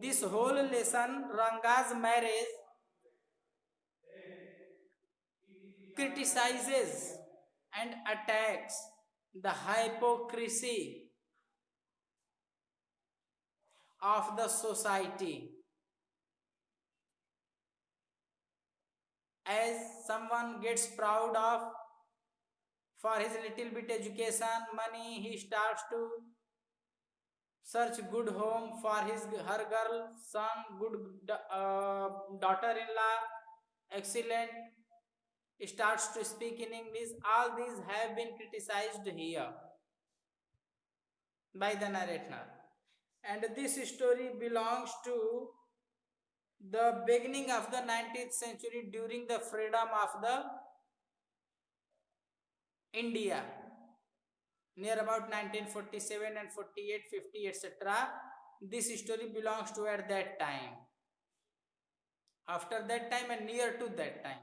This whole lesson, Ranga's marriage, criticizes and attacks the hypocrisy of the society. As someone gets proud of for his little bit education, money, he starts to search good home for her girl, son, good daughter-in-law, excellent, starts to speak in English. All these have been criticized here by the narrator. And this story belongs to the beginning of the 19th century during the freedom of the India, near about 1947 and 48, 50, etc. This story belongs to at that time, after that time and near to that time.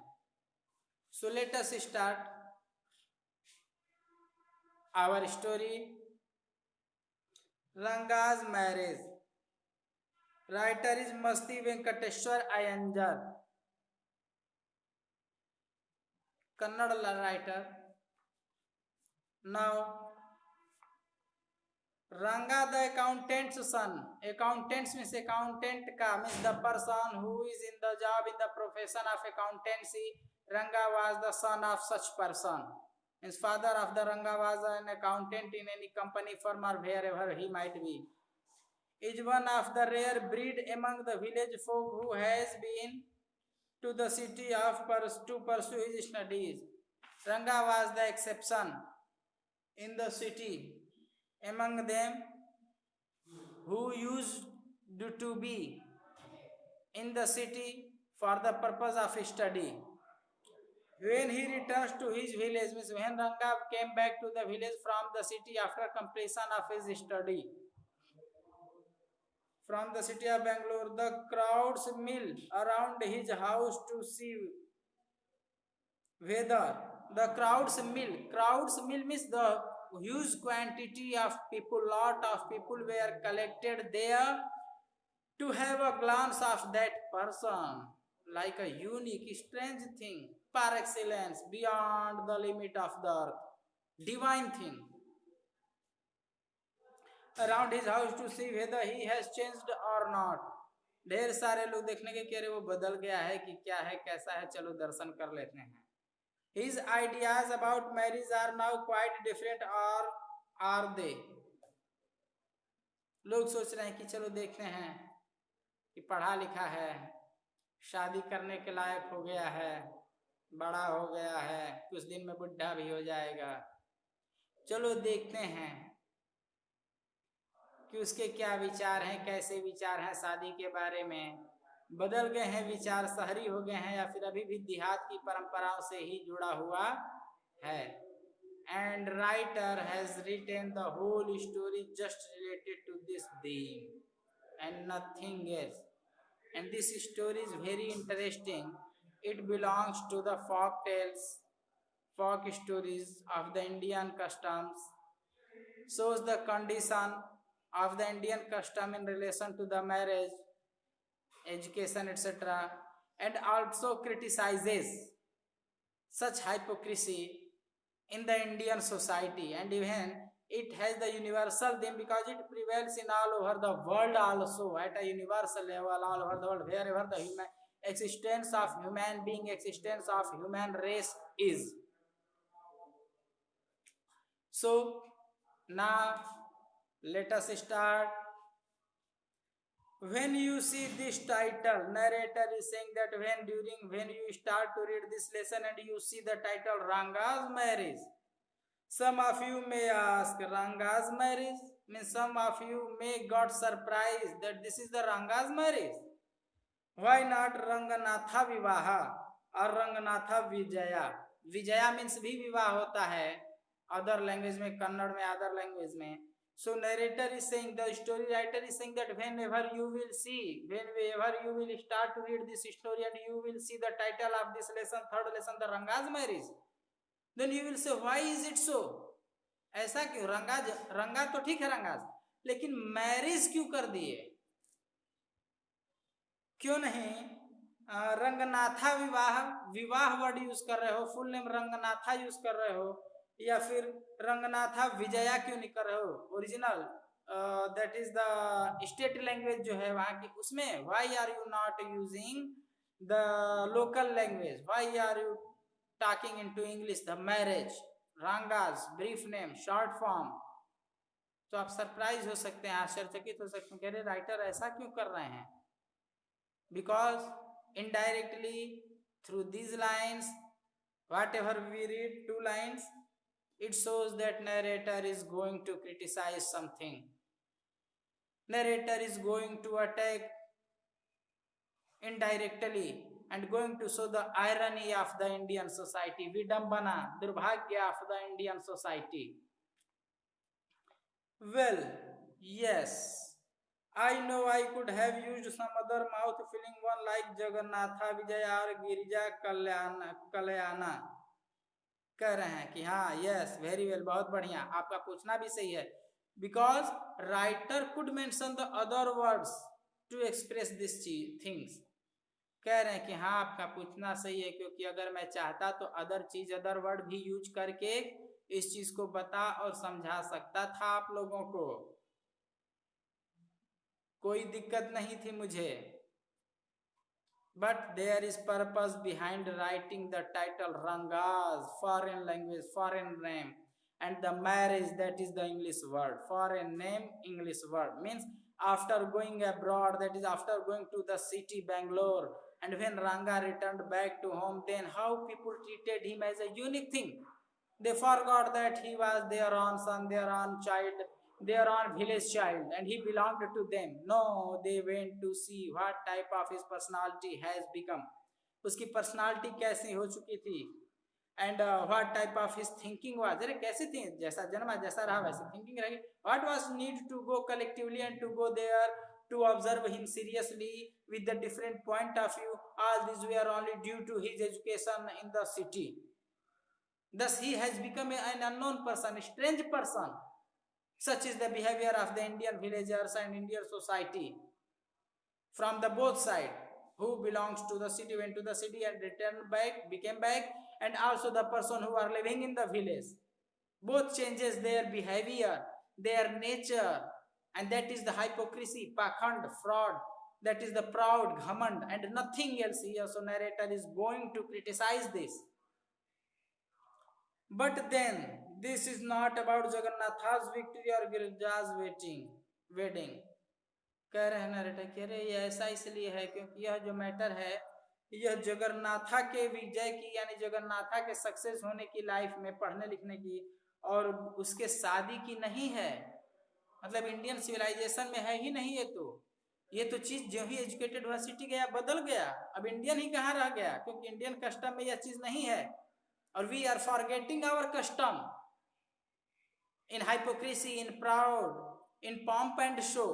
So let us start our story. Ranga's marriage. Writer is Masti Venkateshwar Iyengar, Kannada writer. Now, Ranga the accountant's son. Accountants means accountant ka means the person who is in the job in the profession of accountancy. Ranga was the son of such person. His father of the Ranga was an accountant in any company, firm or wherever he might be. Is one of the rare breed among the village folk who has been to the city to pursue his studies. Ranga was the exception in the city among them who used to be in the city for the purpose of study. When he returns to his village, means when Ranga came back to the village from the city after completion of his study, from the city of Bangalore, the crowds mill around his house to see whether the crowds mill means the huge quantity of people, lot of people were collected there to have a glance of that person, like a unique, strange thing, par excellence, beyond the limit of the earth, divine thing. Around his house to see whether he has changed or not. ढेर सारे लोग देखने के कह रहे वो बदल गया है कि क्या है, कैसा है, चलो दर्शन कर लेते हैं. His ideas about marriage are now quite different, or are they? लोग सोच रहे हैं कि चलो देखते हैं कि पढ़ा लिखा है, शादी करने के लायक हो गया है, बड़ा हो गया है, कुछ दिन में बुढ़ा भी हो जाएगा, चलो देखते हैं कि उसके क्या विचार हैं, कैसे विचार हैं शादी के बारे में. बदल गए हैं विचार, शहरी हो गए हैं, या फिर अभी भी देहात की परंपराओं से ही जुड़ा हुआ है. And writer has written the whole story just related to this theme and nothing else. And this story is very interesting. It belongs to the folk tales, folk stories of the Indian customs, shows the condition of the Indian custom in relation to the marriage, education, etc., and also criticizes such hypocrisy in the Indian society, and even it has the universal theme because it prevails in all over the world also, at a universal level, all over the world, wherever the human existence of human being, existence of human race is. So now let us start. When you see this title, narrator is saying that when you start to read this lesson and you see the title Ranga's marriage, some of you may ask, Ranga's marriage? Means some of you may got surprised that this is the Ranga's marriage. Why not Ranganatha Vivaha or Ranganatha Vijaya? Vijaya means भी विवाह होता है other language में, कन्नड़ में, other language में. So narrator is saying, the story writer is saying that whenever you will start to read this story and you will see the title of this lesson, third lesson, the Ranga's marriage, then you will say, why is it so? ऐसा क्यों? रंगा तो ठीक है रंगाज, लेकिन marriage क्यों कर दिए? क्यों नहीं रंगनाथा विवाह, विवाह वर्ड यूज कर रहे हो, फुल नेम रंगनाथा यूज कर रहे हो, या फिर रंगनाथा विजया क्यों नहीं कर रहे हो? Original that is the state language जो है वहां की, उसमें why are you not using the local language? Why are you talking into English? The marriage, रंगास, ब्रीफ नेम, शॉर्ट फॉर्म। तो आप सरप्राइज हो सकते हैं, आश्चर्यचकित हो सकते हैं, कह रहे राइटर ऐसा क्यों कर रहे हैं? Because indirectly through these lines, whatever we read, 2 lines, it shows that narrator is going to criticize something. Narrator is going to attack indirectly and going to show the irony of the Indian society, vidambana, durbhagya of the Indian society. Well, yes, I know I could have used some other mouth filling one like Jagannatha Vijaya or Girija Kalyana. कह रहे हैं कि हाँ, yes, very well, बहुत बढ़िया, आपका पूछना भी सही है। Because writer could mention the other words to express this things. कह रहे हैं कि हाँ, आपका पूछना सही है, क्योंकि अगर मैं चाहता तो अदर चीज, अदर वर्ड भी यूज करके इस चीज को बता और समझा सकता था आप लोगों को, कोई दिक्कत नहीं थी मुझे। But there is purpose behind writing the title Rangas, foreign language, foreign name, and the marriage, that is the English word. Foreign name, English word means after going abroad, that is after going to the city Bangalore, and when Ranga returned back to home, then how people treated him as a unique thing. They forgot that he was their own son, their own child, their own village child, and he belonged to them. No, they went to see what type of his personality has become. उसकी personality कैसी हो चुकी थी, and what type of his thinking was, अरे कैसी थी, जैसा जन्मा जैसा रहा वैसे थिंकिंग रहेगी। What was need to go collectively and to go there to observe him seriously with the different point of view. All these were only due to his education in the city. Thus he has become an unknown person, a strange person. Such is the behavior of the Indian villagers and Indian society from the both side. Who belongs to the city, went to the city and returned back, became back, and also the person who are living in the village. Both changes their behavior, their nature, and that is the hypocrisy, pakhand, fraud. That is the proud, ghamand, and nothing else here. So narrator is going to criticize this. But then, this is not about Jagannatha's victory or Girija's wedding. कह रहे हैं narrator, कह रहे ये ऐसा इसलिए है क्योंकि यह जो मैटर है, यह जगन्नाथा के विजय की, यानी जगन्नाथा के सक्सेस होने की लाइफ में, पढ़ने लिखने की, और उसके शादी की नहीं है। मतलब इंडियन सिविलाइजेशन में है ही नहीं ये तो चीज जो ही एजुकेटेड हुआ, सिटी गया, बदल गया, अब इंडियन ही कहाँ रह गया, क्योंकि इंडियन कस्टम में यह चीज नहीं है। और we are forgetting our custom in hypocrisy, in proud, in pomp and show.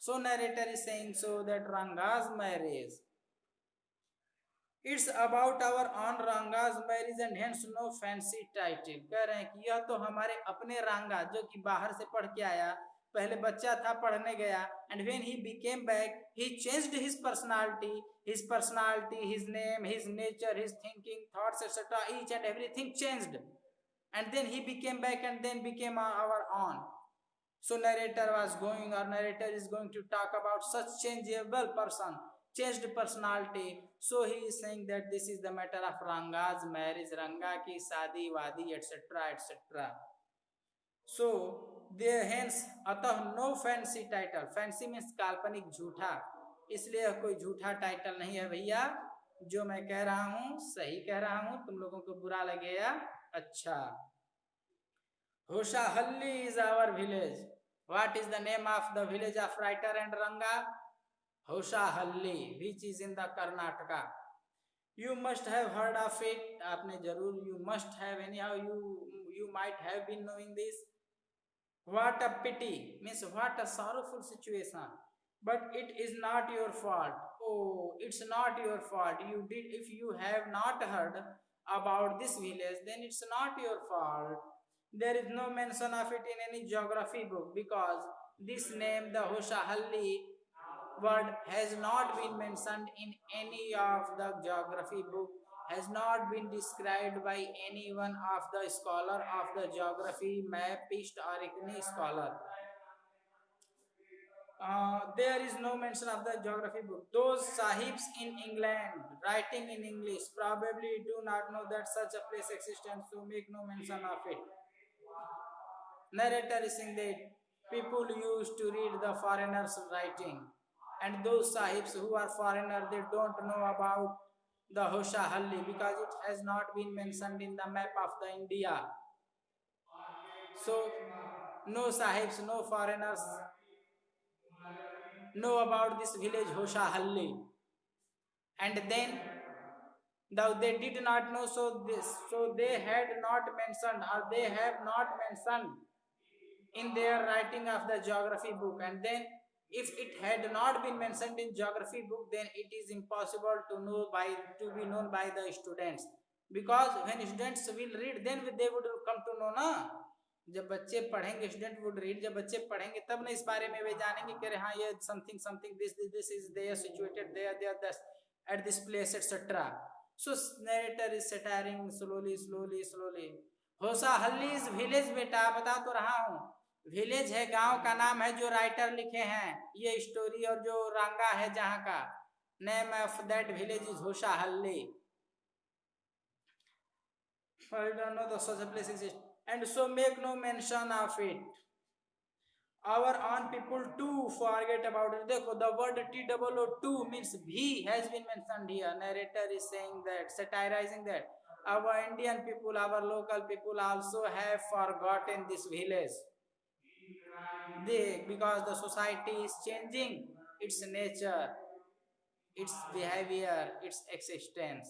So narrator is saying so that Ranga's marriage, it's about our own Ranga's marriage and hence no fancy title. कह रहे हैं कि यह तो हमारे अपने रंगा, जो कि बाहर से पढ़ के आया, पहले बच्चा था, पढ़ने गया, and when he became back, he changed his personality, his name, his nature, his thinking, thoughts, etc. Each and everything changed, and then he became back and then became our own. So narrator is going to talk about such changeable person, changed personality. So he is saying that this is the matter of Ranga's marriage, Ranga ki शादी वादी, etc. etc. So there hence अतः no fancy title. Fancy means काल्पनिक, झूठा, इसलिए कोई झूठा title नहीं है भैया। जो मैं कह रहा हूं सही कह रहा हूं, तुम लोगों को बुरा लगेगा। अच्छा, Hoshahalli is our village. What is the name of the village of writer and Ranga? Hoshahalli, which is in the Karnataka. You must have heard of it. आपने जरूर, you must have, anyhow you might have been knowing this. What a pity, means what a sorrowful situation. But it is not your fault. Oh, it's not your fault. If you have not heard about this village, then it's not your fault. There is no mention of it in any geography book, because this name, the Hoshahalli, word has not been mentioned in any of the geography book, has not been described by any one of the scholar of the geography, mapist or any scholar. There is no mention of the geography book. Those sahibs in England writing in English probably do not know that such a place exists and so make no mention of it. Narrator is saying that people used to read the foreigners writing, and those sahibs who are foreigner, they don't know about the Hosha Halli because it has not been mentioned in the map of the India. So no sahibs, no foreigners know about this village Hosha Halli. And then though they did not know, so they had not mentioned, or they have not mentioned in their writing of the geography book. And then if it had not been mentioned in geography book, then it is impossible to be known by the students, because when students will read, then they would come to know ना. जब बच्चे पढ़ेंगे, student would read, जब बच्चे पढ़ेंगे तब ना इस बारे में वे जानेंगे कि हाँ ये something something this is there situated there at this place etc. So narrator is satiring slowly. होसा हल्ली इज विलेज बेटा, बता तो रहा हूँ, विलेज है, गांव का नाम है जो राइटर लिखे हैं ये स्टोरी, और जो रंगा है जहाँ का name of that village is Hosahalli. I don't know the such a place exists, and so make no mention of it. Our own people too forget about it. देखो, the word TOO means V has been mentioned here. Narrator is saying that, satirizing that our Indian people, our local people also have forgotten this village. Because the society is changing its nature, its behavior, its existence.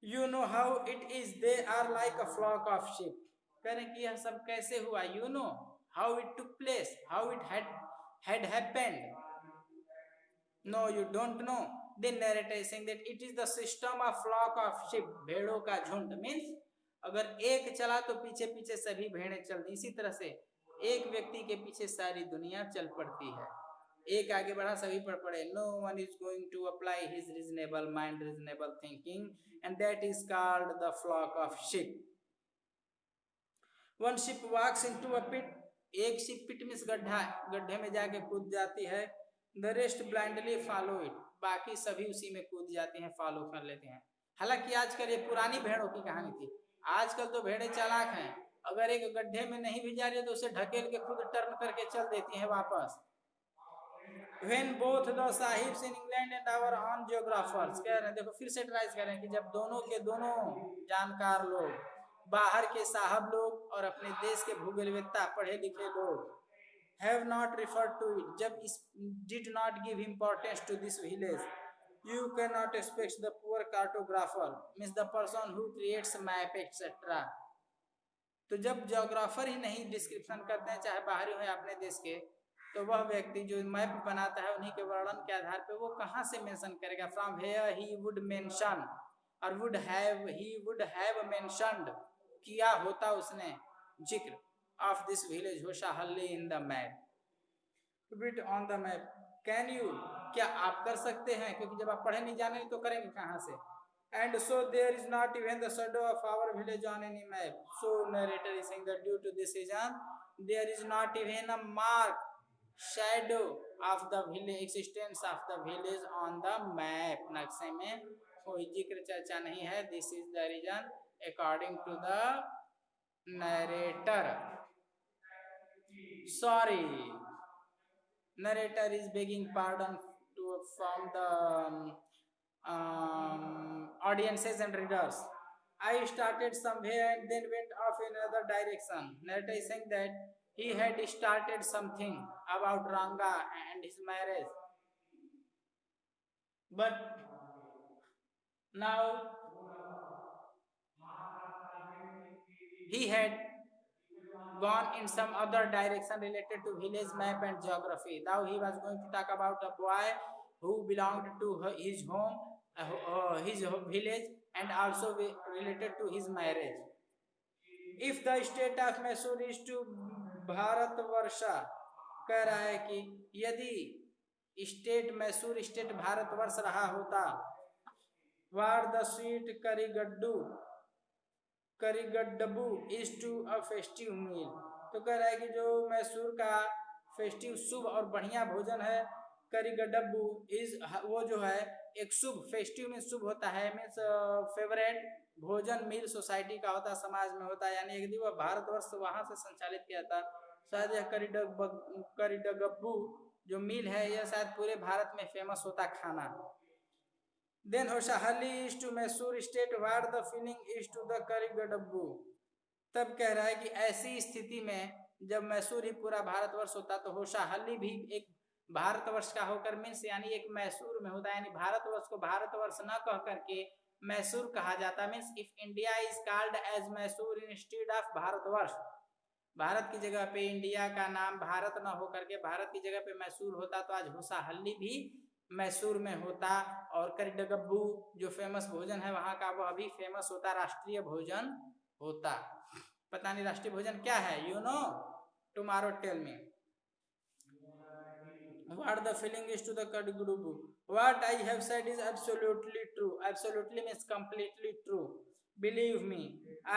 You know how it is, they are like a flock of sheep. करें कि यह सब कैसे हुआ? You know how it took place, how it had happened. No, you don't know. The narrator is saying that it is the system of flock of sheep. भेड़ों का झुंड means अगर एक चला तो पीछे पीछे सभी भेड़ें चलती. इसी तरह से एक व्यक्ति के पीछे सारी दुनिया चल पड़ती है. एक आगे बढ़ा सभी पढ़ पड़े. No one is going to apply his reasonable mind, reasonable thinking, and that is called the flock of sheep. One sheep walks into a pit. एक शिप पिट में गड्ढे में जाके कूद जाती है. The rest blindly follow it. बाकी सभी उसी में कूद जाते हैं, फॉलो कर लेते हैं. हालांकि आजकल ये पुरानी भेड़ों की कहानी थी. आजकल तो भेड़ें चालाक हैं. अगर एक गड्ढे में नहीं भी जा रही है तो उसे ढकेल के खुद टर्न करके चल देती हैं वापस. When both the sahibs in England and our own geographers, कह रहे हैं, देखो फिर से ट्राई कर रहे हैं कि जब दोनों के दोनों जानकार लोग, बाहर के साहब लोग और अपने देश के भूगोलवेत्ता पढ़े लिखे लोग, have not referred to it, जब इस did not give importance to this village, you cannot expect the poor cartographer, means the person who creates map etc. तो जब जियोग्राफर ही नहीं डिस्क्रिप्शन करते हैं, चाहे बाहरी हो या अपने देश के, तो वह व्यक्ति जो मैप बनाता है उन्हीं के वर्णन के आधार पे वो कहाँ से मेंशन करेगा? From where he would mention और वुड हैव मेंशनड, किया होता उसने जिक्र, of this village Hosahalli in the map, bit on the map. Can you, क्या आप कर सकते हैं? क्योंकि जब आप पढ़े नहीं जाने तो करेंगे कहाँ से? And so there is not even the shadow of our village on any map. So narrator is saying that due to this reason there is not even a mark, shadow of the village, existence of the village on the map. नक्शे में कोई जिक्र चर्चा नहीं है. This is the reason according to the narrator. Sorry, narrator is begging pardon from the audiences and readers. I started somewhere and then went off in another direction. Narrator is saying that he had started something about Ranga and his marriage, but now he had gone in some other direction related to village map and geography. Now he was going to talk about a boy who belonged to his home, his village, and also related to his marriage. If the state of Mysore is to Bharatvarsha, कह रहा है कि यदि state Mysore state Bharatvarsh रहा होता, वार the sweet Karigadubu is to a festive meal. तो कह रहा है कि जो मैसूर का फेस्टिव शुभ और बढ़िया भोजन है, करीगड्डबू इज, वो जो है एक शुभ, फेस्टिव में शुभ होता है, मीन्स फेवरेट भोजन मील सोसाइटी का होता, समाज में होता है, यानी यदि वह भारतवर्ष वहां से संचालित किया था, शायद यह करीडगब्बू जो मील है यह शायद पूरे भारत में फेमस होता खाना। Then Hosahalli is to Mysore state what the feeling is to the Karigadubu. तब कह रहा है कि ऐसी स्थिति में जब मैसूर ही पूरा भारतवर्ष होता तो होशाहली भी एक भारतवर्ष का होकर, मीन्स यानी एक मैसूर में होता, यानी भारतवर्ष को भारतवर्ष न कह करके मैसूर कहा जाता। Means if India is called as Mysore instead of Bharatvarsh, Bharat की जगह पे इंडिया का नाम भारत न होकर के भारत की जगह पे मैसूर होता तो आज होशाहली भी मैसूर में होता, और करीडगब्बू जो फेमस भोजन है वहां का वह भी फेमस होता, राष्ट्रीय भोजन होता। पता नहीं राष्ट्रीय भोजन क्या है, you know, tomorrow tell me what the feeling is to the Kadigudubu. What I have said is absolutely true. Absolutely means completely true. Believe me,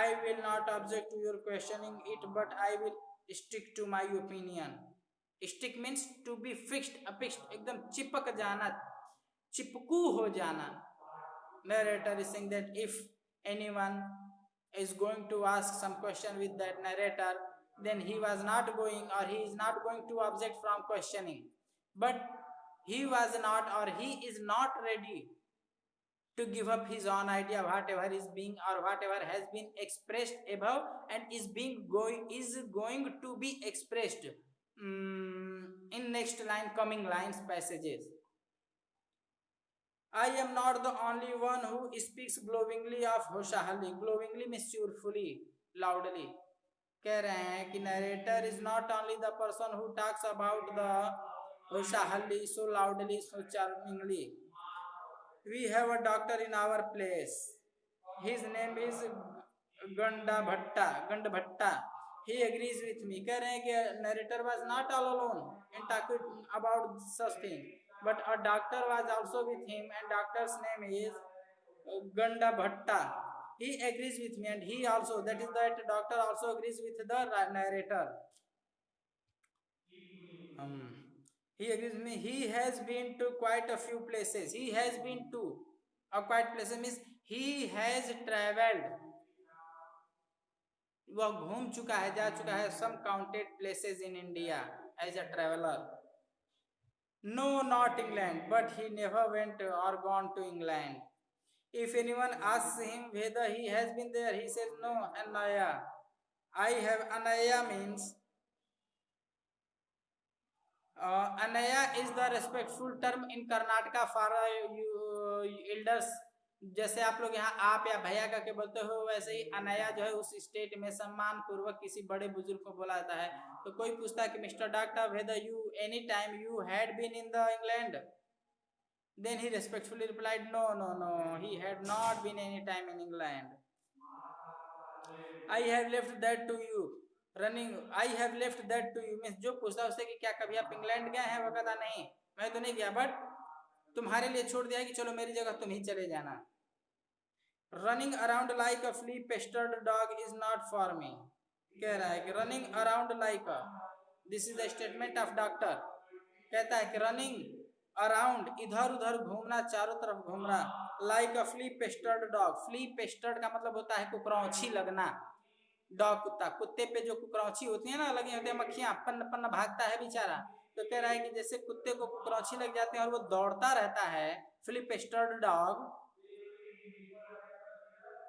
I will not object to your questioning it, but I will stick to my opinion. Stick means to be fixed, affixed, एकदम चिपक जाना, चिपकू हो जाना। Narrator is saying that if anyone is going to ask some question with that narrator, then he was not going, or he is not going to object from questioning, but he was not, or he is not ready to give up his own idea, whatever is being or whatever has been expressed above and is going to be expressed in next line, coming lines, passages. I am not the only one who speaks glowingly of होशाहली। glowingly means cheerfully, loudly। कह रहे हैं कि narrator is not only the person who talks about the होशाहली so loudly, so charmingly. We have a doctor in our place. His name is Gandabhatta. He agrees with me. कह रहे हैं कि narrator was not all alone in talking about such thing, but a doctor was also with him, and doctor's name is Gandabhatta. He agrees with me, and he also, that is that doctor also agrees with the narrator. He agrees with me. He has been to quite a few places. He has been to a quite places means he has traveled. वह घूम चुका है, जा चुका है, some counted places in India as a traveler. No, not England, but he never went or gone to England. If anyone asks him whether he has been there, he says no, Anaya. Anaya means Anaya is the respectful term in Karnataka for elders. जैसे आप लोग यहाँ आप या भैया का के बोलते हो, वैसे ही अनया जो है उस स्टेट में सम्मान पूर्वक किसी बड़े बुजुर्ग को बोला जाता है। तो कोई पूछता है कि mister doctor whether you any time you had been in the England, then he respectfully replied no, he had not been any time in England. I have left that to you. I have left that to you means जो पूछता है उससे कि क्या कभी आप England गए हैं, वो कहता नहीं मैं तो नहीं गया, बट तुम्हारे लिए छोड़ दिया कि चलो मेरी जगह तुम ही चले जाना। Running around like a flea pestered dog is not for me. कह रहा है कि running around like a, this is the statement of doctor। कहता है कि running around इधर उधर घूमना, चारों तरफ घूमना, like a flea pestered dog। flea pestered का मतलब होता है कुकरौंची लगना। डॉग कुत्ता, कुत्ते पे जो कुकरौंची होती है ना, लगी होती है मक्खियां, पन्न पन्न भागता है बेचारा। तो कह रहा है कि जैसे कुत्ते को कुकरौंची लग जाते हैं और वो दौड़ता रहता है, flea pestered dog,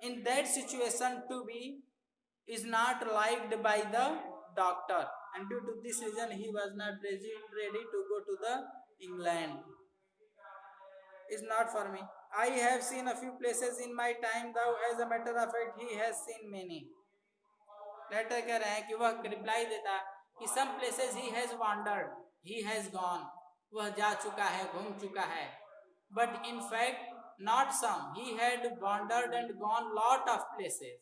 in that situation to be is not liked by the doctor, and due to this reason he was not ready to go to the England. Is not for me. I have seen a few places in my time, though as a matter of fact he has seen many. Later कह रहे हैं कि वह reply देता कि some places he has wandered, he has gone, वह जा चुका है, घूम चुका है, but in fact not some, he had wandered and gone lot of places,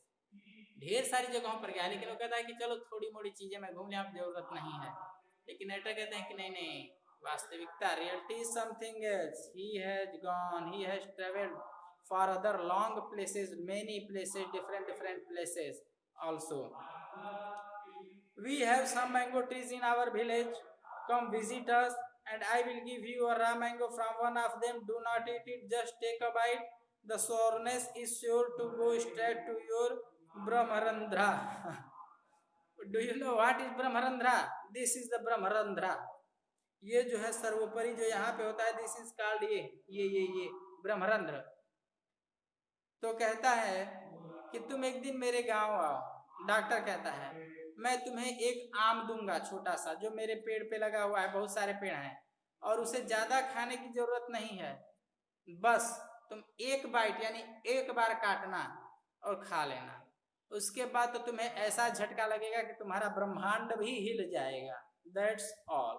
ढेर सारी जगहों पर गया, लेकिन वो कहता है कि चलो थोड़ी मोड़ी चीजें मैं घूम लिया, जरूरत नहीं है। लेकिन नरेटर कहते हैं कि नहीं नहीं, वास्तविकता reality is something else. He has gone, he has travelled for other long places, many places, different different places also. We have some mango trees in our village. Come visit us and I will give you a raw mango from one of them. Do not eat it, just take a bite. The sourness is sure to go straight to your Brahmarandhra. Do you know what is Brahmarandhra? This is the Brahmarandhra. ये जो है सर्वोपरि जो यहाँ पे होता है, this is called ये ब्रह्मरंध्र. तो कहता है कि तुम एक दिन मेरे गांव आओ. डॉक्टर कहता है मैं तुम्हें एक आम दूंगा छोटा सा, जो मेरे पेड़ पे लगा हुआ है, बहुत सारे पेड़ हैं, और उसे ज्यादा खाने की जरूरत नहीं है. बस तुम एक बाइट यानी एक बार काटना और खा लेना. उसके बाद तो तुम्हें ऐसा झटका लगेगा कि तुम्हारा ब्रह्मांड भी हिल जाएगा. That's all.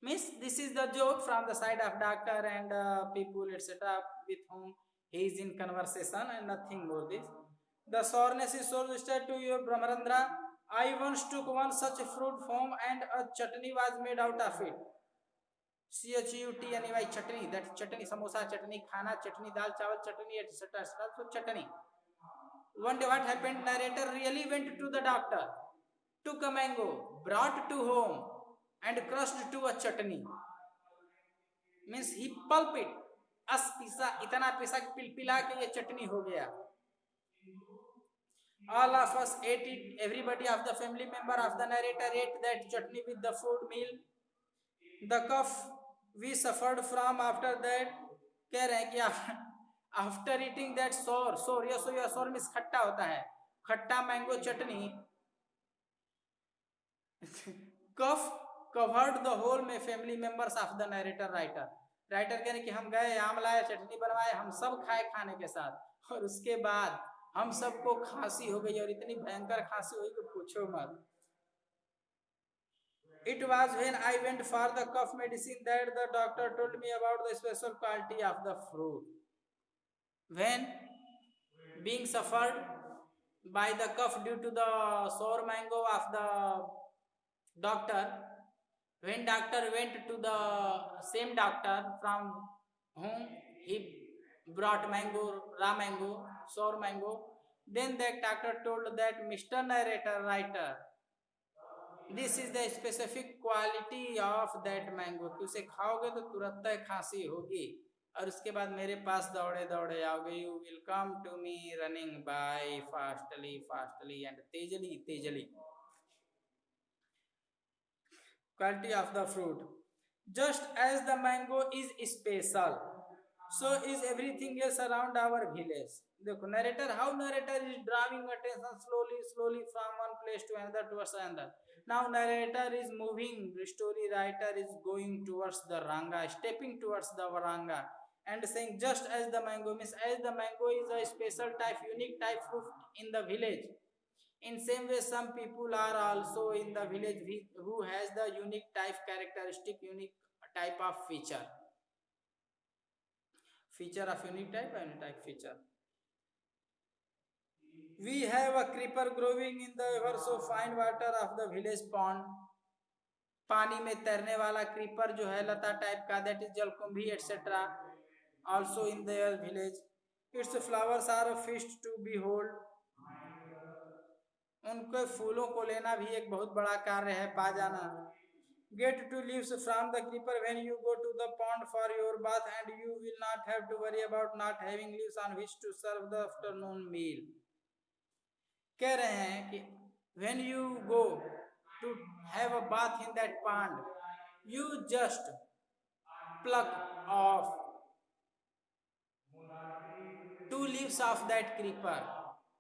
Means this is the joke from the side of doctor and people etc. with whom he is in conversation and nothing more this. The sourness is so straight to your Brahmarandhra. I once took one such fruit form and a chutney was made out of it. CHUTNEY chutney, that chutney, samosa chutney, khana chutney, dal chawal chutney etc. So chutney. One day what happened? Narrator really went to the doctor, took a mango, brought to home and crushed to a chutney. Means he pulp it. अस पीसा, इतना पीसा कि पिलपिला के ये चटनी हो गया. All of us ate it. Everybody of the family member of the narrator ate that chutney with the food meal. The cough we suffered from after that. कह रहे हैं कि after eating that sour, ये sour means खट्टा होता है, खट्टा mango chutney. cough covered the whole में family members of the narrator writer. Writer कह रहे कि हम गए, आम लाए, चटनी बनवाए, हम सब खाए खाने के साथ, और उसके बाद हम सबको खांसी हो गई, और इतनी भयंकर खांसी हुई कि पूछो मत. It was when I went for the cough medicine that the doctor told me about the special quality of the fruit. When being suffered by the cough due to the sour mango of the doctor, when doctor went to the same doctor from whom he brought mango, raw mango, sour mango, then that doctor told that Mr. Narrator writer, this is the specific quality of that mango, कि उसे खाओगे तो तुरंत खांसी होगी, और उसके बाद मेरे पास दौड़े दौड़े आओगे. You will come to me running by fastly and Tejli. Quality of the fruit. Just as the mango is special, so is everything else around our village. देखो narrator, how narrator is drawing attention slowly from one place to another towards another. Now narrator is moving, the story writer is going towards the Ranga, stepping towards the Varanga, and saying just as the mango, means as the mango is a special type, unique type fruit in the village. In same way, some people are also in the village who has the unique type characteristic, unique type of feature. Feature of unique type and type feature. We have a creeper growing in the ever so fine water of the village pond. पानी में तैरने वाला creeper जो है लता type का, that is जलकुंभी etc. Also in their village, its flowers are a feast to behold. उनके फूलों को लेना भी एक बहुत बड़ा कार्य है, पा जाना. Get 2 leaves from the creeper when you go to the pond for your bath, and you will not have to worry about not having leaves on which to serve the afternoon meal. कह रहे हैं कि when you go to have a bath in that pond, you just pluck off 2 leaves of that creeper,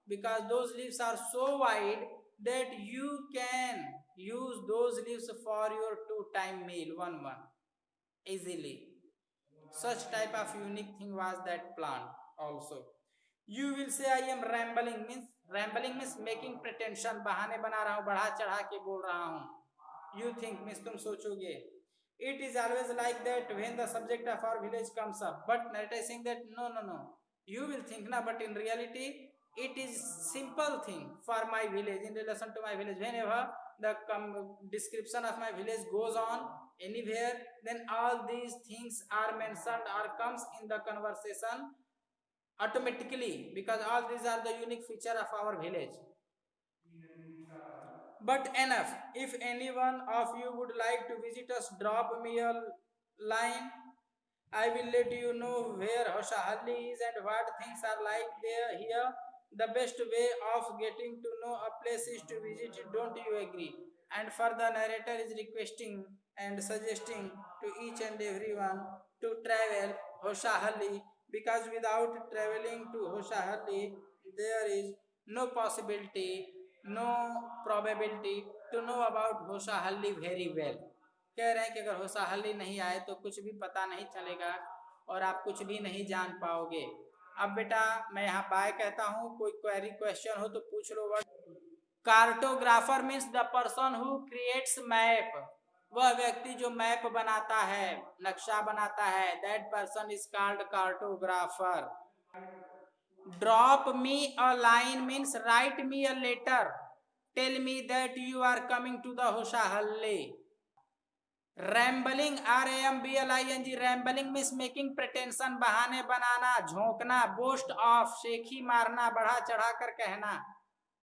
because those leaves are so wide that you can use those leaves for your 2-time meal, one easily. Such type of unique thing was that plant also. You will say I am rambling means making pretension, बहाने बना रहा हूँ, बढ़ा चढ़ा के बोल रहा हूँ. You think means तुम सोचोगे. It is always like that when the subject of our village comes up, but narrator is saying that no, you will think na, but in reality it is simple thing for my village, in relation to my village. Whenever the description of my village goes on anywhere, then all these things are mentioned or comes in the conversation automatically, because all these are the unique feature of our village. But enough. If any one of you would like to visit us, drop me a line. I will let you know where Hoshahalli is and what things are like there here. The best way of getting to know a place is to visit it, don't you agree? And further, narrator is requesting and suggesting to each and everyone to travel Hoshahalli, because without traveling to Hoshahalli, there is no possibility, no probability to know about Hoshahalli very well. कह रहे हैं कि अगर होशाहली नहीं आए तो कुछ भी पता नहीं चलेगा और आप कुछ भी नहीं जान पाओगे। अब बेटा मैं यहाँ बाय कहता हूँ, कोई क्वेरी क्वेश्चन हो तो पूछ लो। Cartographer means the person who creates map, वह व्यक्ति जो मैप बनाता है, नक्शा बनाता है, that person is called cartographer. Drop me a line means write me a letter, tell me that you are coming to the Hosahalli. Rambling, RAMBLING, rambling means making pretension, बहाने बनाना, झोंकना। बोस्ट ऑफ, शेखी मारना, बढ़ा चढ़ा कर कहना।